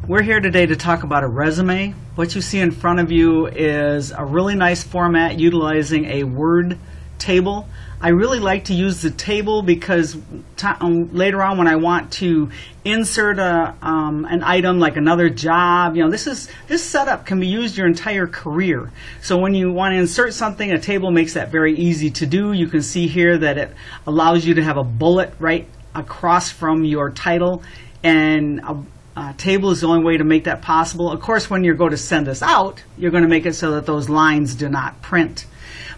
We're here today to talk about a resume. What you see in front of you is a really nice format utilizing a Word table. I really like to use the table because later on when I want to insert an item like another job, this setup can be used your entire career. So when you want to insert something, a table makes that very easy to do. You can see here that it allows you to have a bullet right across from your title, and a table is the only way to make that possible. Of course, when you go to send this out, you're going to make it so that those lines do not print.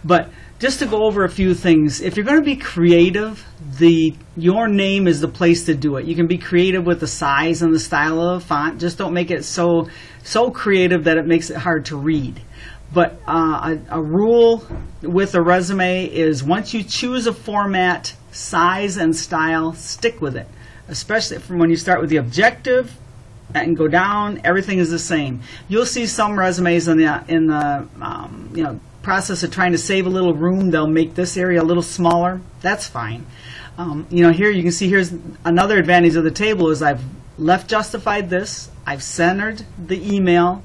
But just to go over a few things, if you're going to be creative, your name is the place to do it. You can be creative with the size and the style of the font. Just don't make it so creative that it makes it hard to read. But a rule with a resume is once you choose a format, size, and style, stick with it. Especially from when you start with the objective and go down, everything is the same. You'll see some resumes in the process of trying to save a little room, they'll make this area a little smaller. That's fine. Here you can see here's another advantage of the table is I've left justified this, I've centered the email,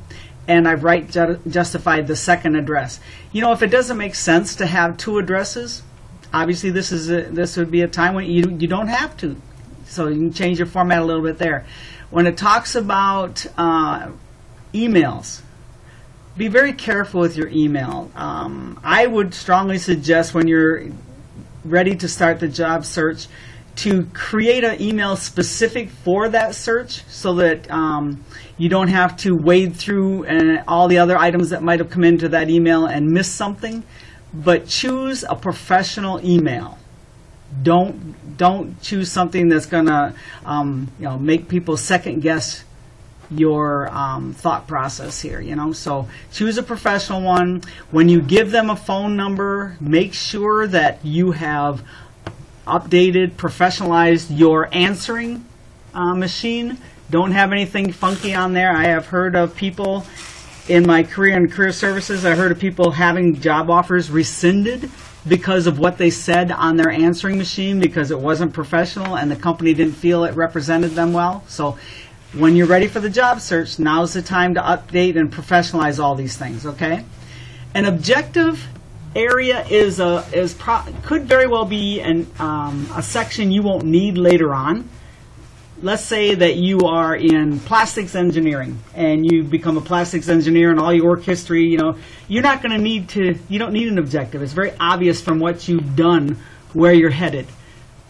and I've right justified the second address. If it doesn't make sense to have two addresses, obviously this would be a time when you don't have to. So you can change your format a little bit there. When it talks about emails, be very careful with your email. I would strongly suggest when you're ready to start the job search to create an email specific for that search so that you don't have to wade through all the other items that might have come into that email and miss something. But choose a professional email. Don't choose something that's going to make people second guess your thought process here. So choose a professional one. When you give them a phone number, make sure that you have updated, professionalized your answering machine. Don't have anything funky on there. I have heard of people in my career and career services, I heard of people having job offers rescinded because of what they said on their answering machine because it wasn't professional and the company didn't feel it represented them well. So when you're ready for the job search, now's the time to update and professionalize all these things, okay? An objective area could very well be a section you won't need later on. Let's say that you are in plastics engineering and you become a plastics engineer and all your work history, you're not going to you don't need an objective. It's very obvious from what you've done where you're headed.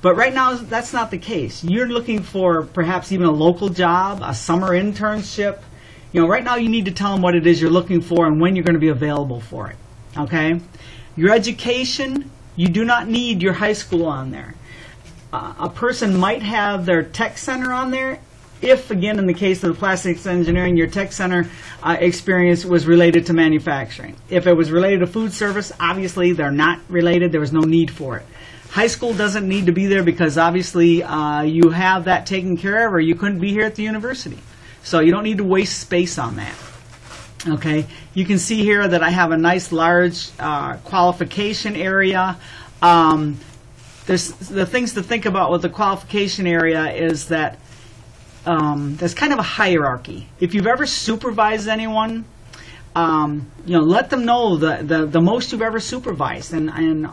But right now, that's not the case. You're looking for perhaps even a local job, a summer internship. Right now you need to tell them what it is you're looking for and when you're going to be available for it. Okay? Your education, you do not need your high school on there. A person might have their tech center on there if, again, in the case of the plastics engineering, your tech center experience was related to manufacturing. If it was related to food service, obviously they're not related. There was no need for it. High school doesn't need to be there because obviously you have that taken care of or you couldn't be here at the university. So you don't need to waste space on that. Okay, you can see here that I have a nice large qualification area. The things to think about with the qualification area is that there's kind of a hierarchy. If you've ever supervised anyone, let them know the most you've ever supervised and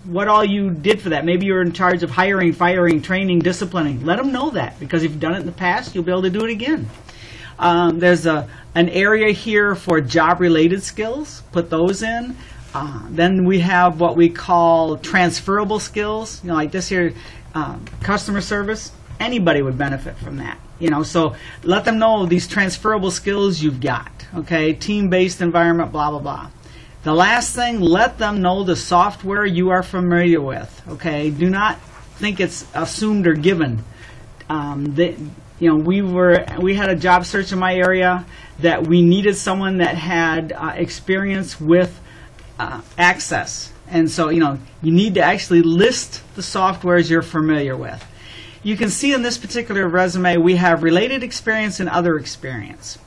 what all you did for that. Maybe you're in charge of hiring, firing, training, disciplining. Let them know that because if you've done it in the past, you'll be able to do it again. There's an area here for job-related skills. Put those in. Then we have what we call transferable skills. Like this here, customer service. Anybody would benefit from that. So let them know these transferable skills you've got. Okay, team-based environment, blah blah blah. The last thing, let them know the software you are familiar with. Okay, do not think it's assumed or given. We had a job search in my area that we needed someone that had experience with Access, and so you need to actually list the softwares you're familiar with. You can see in this particular resume we have related experience and other experience.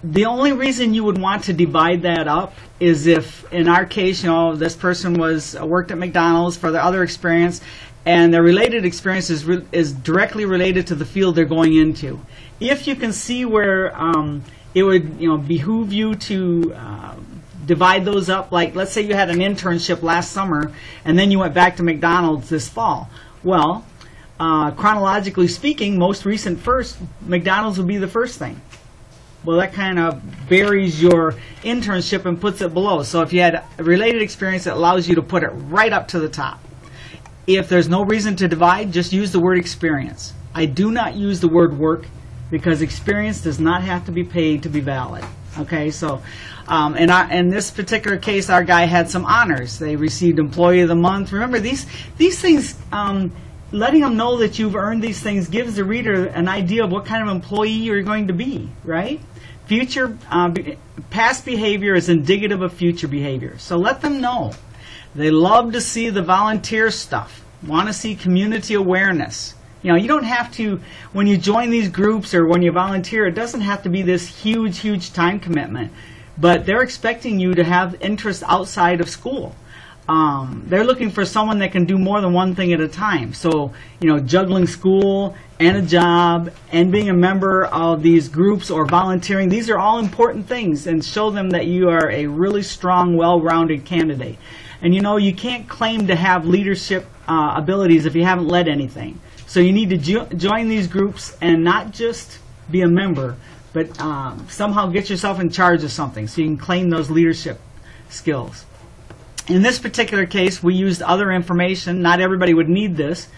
The only reason you would want to divide that up is if, in our case, this person worked at McDonald's for their other experience, and their related experience is directly related to the field they're going into. If you can see where it would behoove you to divide those up, like let's say you had an internship last summer and then you went back to McDonald's this fall. Well, chronologically speaking, most recent first, McDonald's would be the first thing. Well, that kind of buries your internship and puts it below. So if you had a related experience, it allows you to put it right up to the top. If there's no reason to divide, just use the word experience. I do not use the word work because experience does not have to be paid to be valid. Okay, so in this particular case, our guy had some honors. They received Employee of the Month. Remember, these things, letting them know that you've earned these things gives the reader an idea of what kind of employee you're going to be, right? Past behavior is indicative of future behavior. So let them know. They love to see the volunteer stuff, want to see community awareness. You don't have to, when you join these groups or when you volunteer, it doesn't have to be this huge, huge time commitment. But they're expecting you to have interest outside of school. They're looking for someone that can do more than one thing at a time. So, juggling school and a job and being a member of these groups or volunteering, these are all important things, and show them that you are a really strong, well-rounded candidate. And you can't claim to have leadership abilities if you haven't led anything. So you need to join these groups and not just be a member, but somehow get yourself in charge of something so you can claim those leadership skills. In this particular case, we used other information. Not everybody would need this,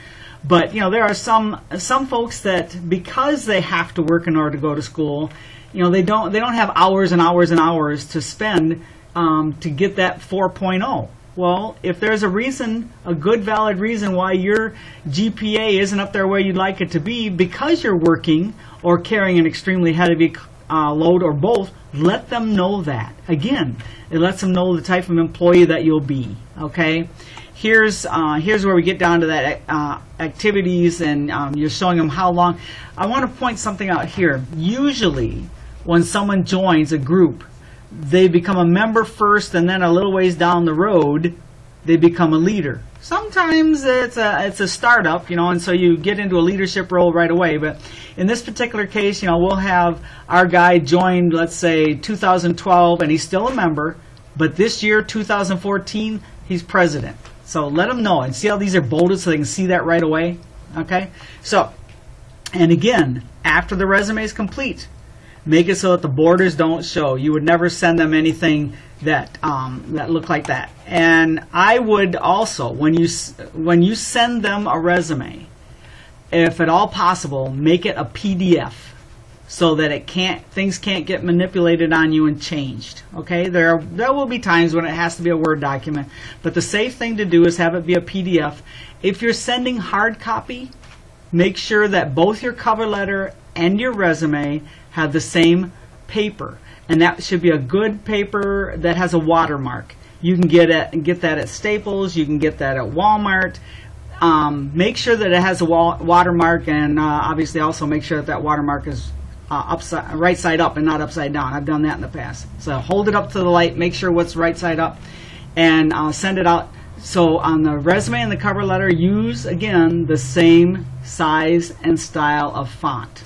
but there are some folks that, because they have to work in order to go to school, they don't have hours and hours and hours to spend to get that 4.0. Well, if there's a reason, a good valid reason why your GPA isn't up there where you'd like it to be because you're working or carrying an extremely heavy load or both, let them know that. Again, it lets them know the type of employee that you'll be. Okay, here's where we get down to that activities, and you're showing them how long. I want to point something out here. Usually, when someone joins a group, they become a member first, and then a little ways down the road, they become a leader. Sometimes it's a startup, and so you get into a leadership role right away. But in this particular case, we'll have our guy join, let's say, 2012, and he's still a member. But this year, 2014, he's president. So let them know, and see how these are bolded so they can see that right away. Okay. So, and again, after the resume is complete, make it so that the borders don't show. You would never send them anything that look like that. And I would also, when you send them a resume, if at all possible, make it a PDF so that things can't get manipulated on you and changed. Okay, there will be times when it has to be a Word document, but the safe thing to do is have it be a PDF. If you're sending hard copy, make sure that both your cover letter and your resume have the same paper, and that should be a good paper that has a watermark. You can get that at Staples. You can get that at Walmart. Make sure that it has a watermark, and obviously also make sure that watermark is right side up and not upside down. I've done that in the past. So hold it up to the light, make sure what's right side up, and send it out. So on the resume and the cover letter, use again the same size and style of font.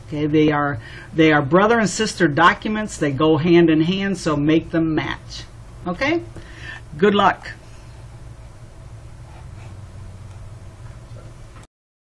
Okay, they are brother and sister documents. They go hand in hand, so make them match. Okay? Good luck.